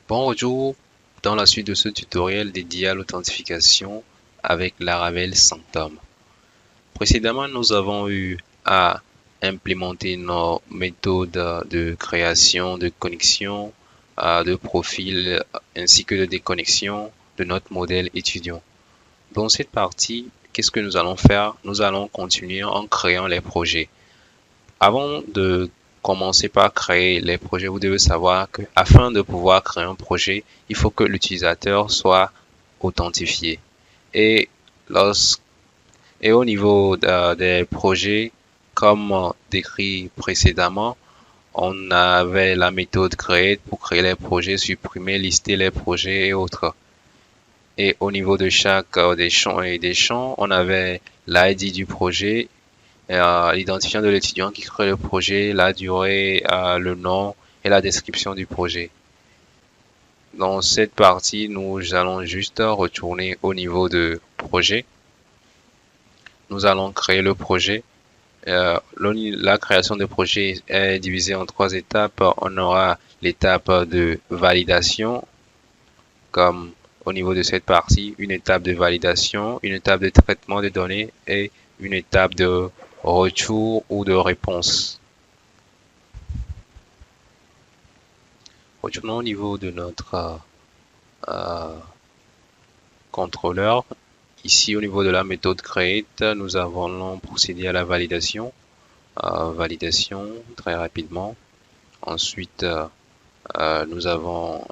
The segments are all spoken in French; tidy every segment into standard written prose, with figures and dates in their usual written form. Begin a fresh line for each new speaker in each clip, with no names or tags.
Bonjour, dans la suite de ce tutoriel dédié à l'authentification avec Laravel Sanctum. Précédemment, nous avons eu à implémenter nos méthodes de création, de connexion, de profil ainsi que de déconnexion de notre modèle étudiant. Dans cette partie, qu'est-ce que nous allons faire? Nous allons continuer en créant les projets. Avant de commencer par créer les projets, vous devez savoir que afin de pouvoir créer un projet, il faut que l'utilisateur soit authentifié. Et, au niveau des projets, comme décrit précédemment, on avait la méthode create pour créer les projets, supprimer, lister les projets et autres. Et au niveau de chaque des champs, on avait l'ID du projet, l'identifiant de l'étudiant qui crée le projet, la durée, le nom et la description du projet. Dans cette partie, nous allons juste retourner au niveau de projet. Nous allons créer le projet. La création de projet est divisée en 3 étapes. On aura l'étape de validation, comme au niveau de cette partie, une étape de validation, une étape de traitement de données et une étape de retour ou de réponse. Retournons au niveau de notre contrôleur. Ici, au niveau de la méthode create, nous allons procéder à la validation. Validation très rapidement. Ensuite, nous avons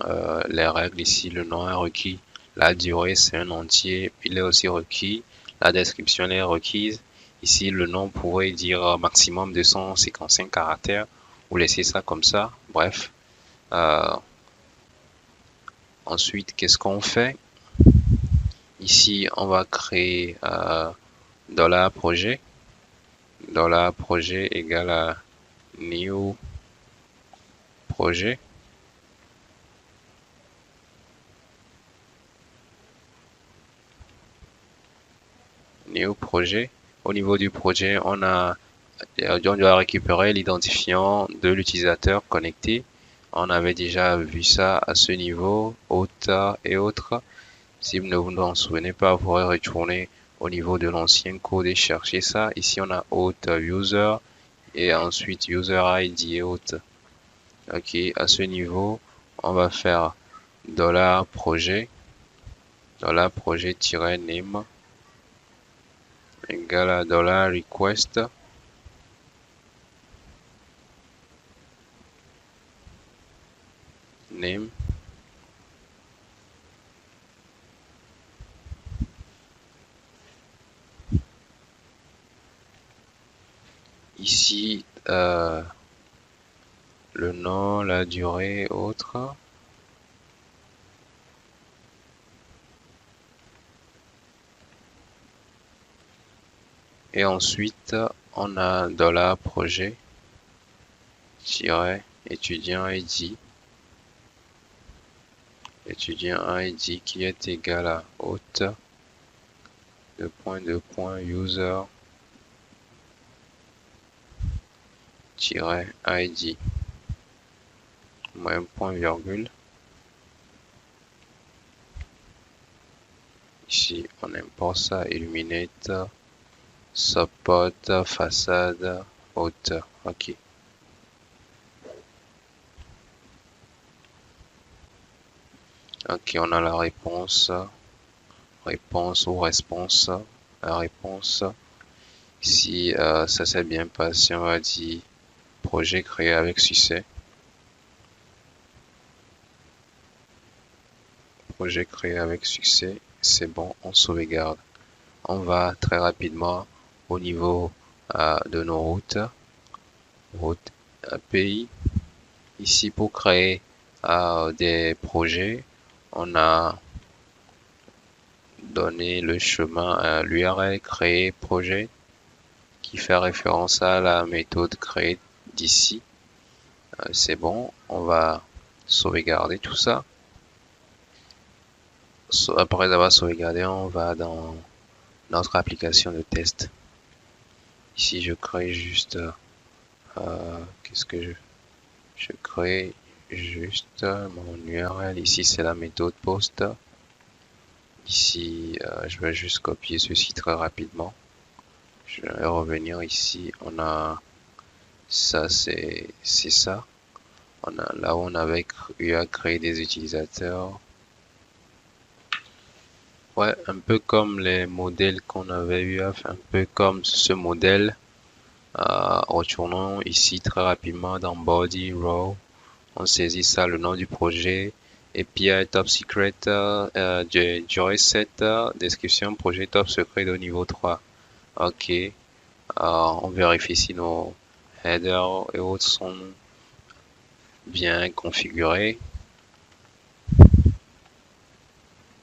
les règles ici. Le nom est requis. La durée, c'est un entier. Il est aussi requis. La description est requise. Ici, le nom pourrait dire maximum 255 caractères ou laisser ça comme ça. Bref. Ensuite, qu'est-ce qu'on fait? Ici, on va créer $projet. $projet égale à new projet. New projet. Au niveau du projet, on doit récupérer l'identifiant de l'utilisateur connecté. On avait déjà vu ça à ce niveau, hôte et autres. Si vous ne vous en souvenez pas, vous pourrez retourner au niveau de l'ancien code et chercher ça. Ici, on a hôte user et ensuite user ID et hôte. Ok, à ce niveau, on va faire $projet, $projet-name égale à $request name ici le nom, la durée, autre. Et ensuite, on a $projet étudiant ID. Étudiant ID qui est égal à hôte user ID moins point virgule. Ici, on importe ça, illuminate, support, façade, hôte. Ok. Ok, on a la réponse ou réponse. La réponse. Si ça s'est bien passé, on va dire projet créé avec succès. Projet créé avec succès, c'est bon, on sauvegarde. On va très rapidement au niveau de nos routes API. Ici, pour créer des projets, on a donné le chemin à l'URL créer projet qui fait référence à la méthode create d'ici. C'est bon, on va sauvegarder tout ça. Après avoir sauvegardé, on va dans notre application de test. Ici, je crée juste qu'est-ce que je crée juste mon URL. Ici, c'est la méthode post. Ici, je vais juste copier ceci très rapidement. Je vais revenir ici. On a ça, c'est ça. On a là où on avait eu à créer des utilisateurs. Ouais, un peu comme les modèles qu'on avait eu à faire, un peu comme ce modèle. Retournons ici très rapidement dans Body Row. On saisit ça, le nom du projet. Et puis Top Secret, j'aurai cette description projet Top Secret de niveau 3. Ok. On vérifie si nos headers et autres sont bien configurés.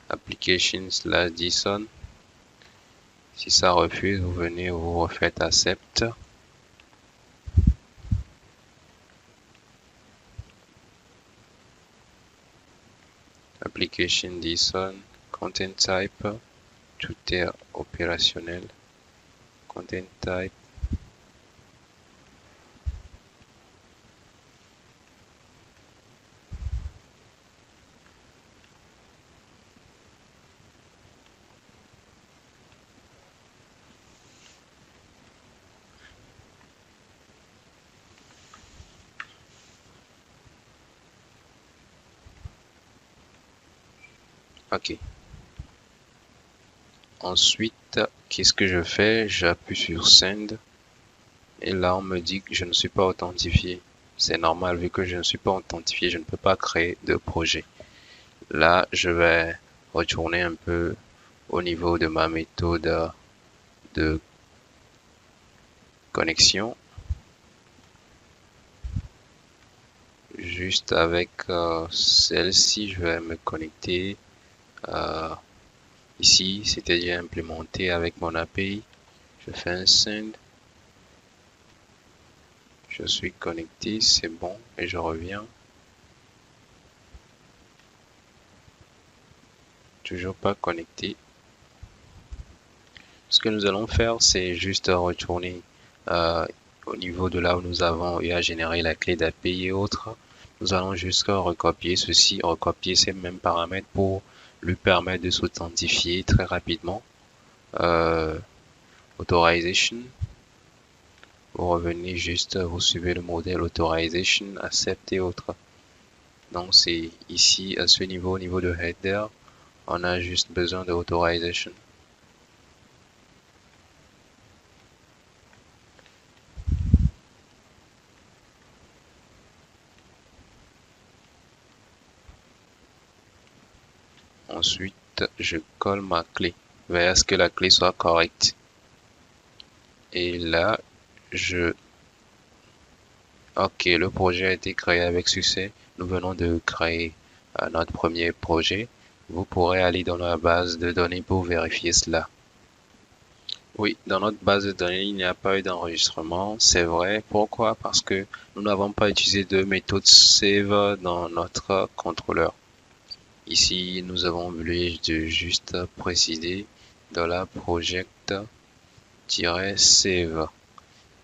Application/JSON. Si ça refuse, vous venez, vous refaites accept. Application JSON, content type, tout est opérationnel. Content type. Ok. Ensuite, qu'est-ce que je fais? J'appuie sur Send. Et là, on me dit que je ne suis pas authentifié. C'est normal, vu que je ne suis pas authentifié, je ne peux pas créer de projet. Là, je vais retourner un peu au niveau de ma méthode de connexion. Juste avec celle-ci, je vais me connecter. Ici, c'était déjà implémenté avec mon API. Je fais un send. Je suis connecté, c'est bon, et je reviens. Toujours pas connecté. Ce que nous allons faire, c'est juste retourner au niveau de là où nous avons eu à générer la clé d'API et autres. Nous allons juste recopier ceci, recopier ces mêmes paramètres pour lui permettre de s'authentifier très rapidement. Authorization. Vous revenez juste, vous suivez le modèle Authorization, Accept et autres. Donc c'est ici à ce niveau, au niveau de header, on a juste besoin de Authorization. Ensuite, je colle ma clé vers à ce que la clé soit correcte. Et là, ok, le projet a été créé avec succès. Nous venons de créer notre premier projet. Vous pourrez aller dans la base de données pour vérifier cela. Oui, dans notre base de données, il n'y a pas eu d'enregistrement. C'est vrai. Pourquoi? Parce que nous n'avons pas utilisé de méthode save dans notre contrôleur. Ici, nous avons oublié de juste préciser dans la project-save.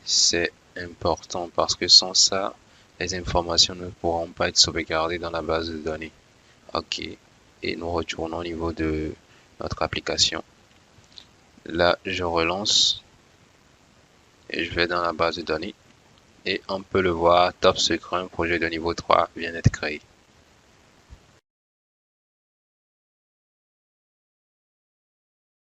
C'est important parce que sans ça, les informations ne pourront pas être sauvegardées dans la base de données. Ok. Et nous retournons au niveau de notre application. Là, je relance et je vais dans la base de données. Et on peut le voir, Top Secret, un projet de niveau 3 vient d'être créé.